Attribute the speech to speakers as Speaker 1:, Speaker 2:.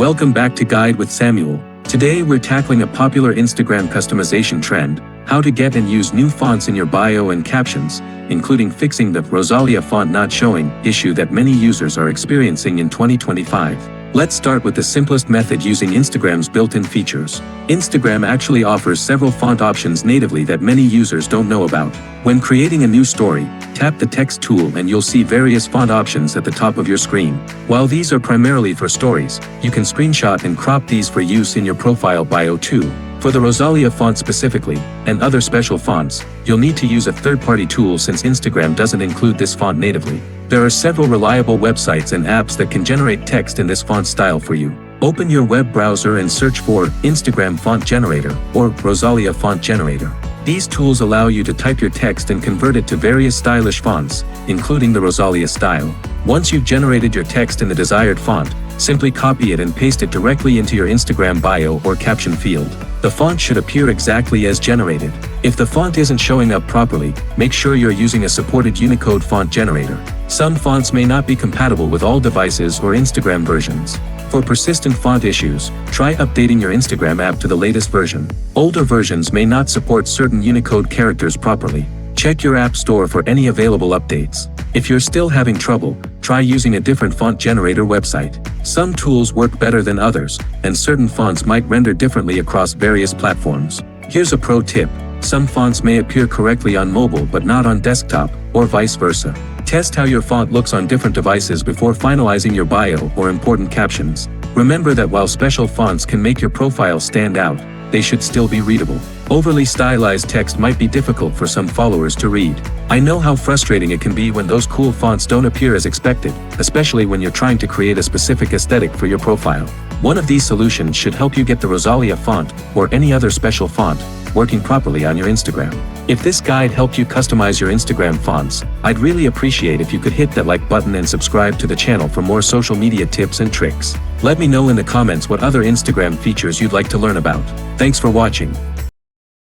Speaker 1: Welcome back to Guide with Samuel. Today we're tackling a popular Instagram customization trend, how to get and use new fonts in your bio and captions, including fixing the Rosalia font not showing issue that many users are experiencing in 2025. Let's start with the simplest method using Instagram's built-in features. Instagram actually offers several font options natively that many users don't know about. When creating a new story, tap the text tool and you'll see various font options at the top of your screen. While these are primarily for stories, you can screenshot and crop these for use in your profile bio too. For the Rosalia font specifically, and other special fonts, you'll need to use a third-party tool since Instagram doesn't include this font natively. There are several reliable websites and apps that can generate text in this font style for you. Open your web browser and search for Instagram Font Generator or Rosalia Font Generator. These tools allow you to type your text and convert it to various stylish fonts, including the Rosalia style. Once you've generated your text in the desired font, simply copy it and paste it directly into your Instagram bio or caption field. The font should appear exactly as generated. If the font isn't showing up properly, make sure you're using a supported Unicode font generator. Some fonts may not be compatible with all devices or Instagram versions. For persistent font issues, try updating your Instagram app to the latest version. Older versions may not support certain Unicode characters properly. Check your app store for any available updates. If you're still having trouble, try using a different font generator website. Some tools work better than others, and certain fonts might render differently across various platforms. Here's a pro tip. Some fonts may appear correctly on mobile but not on desktop, or vice versa. Test how your font looks on different devices before finalizing your bio or important captions. Remember that while special fonts can make your profile stand out, they should still be readable. Overly stylized text might be difficult for some followers to read. I know how frustrating it can be when those cool fonts don't appear as expected, especially when you're trying to create a specific aesthetic for your profile. One of these solutions should help you get the Rosalia font, or any other special font, working properly on your Instagram. If this guide helped you customize your Instagram fonts, I'd really appreciate if you could hit that like button and subscribe to the channel for more social media tips and tricks. Let me know in the comments what other Instagram features you'd like to learn about. Thanks for watching.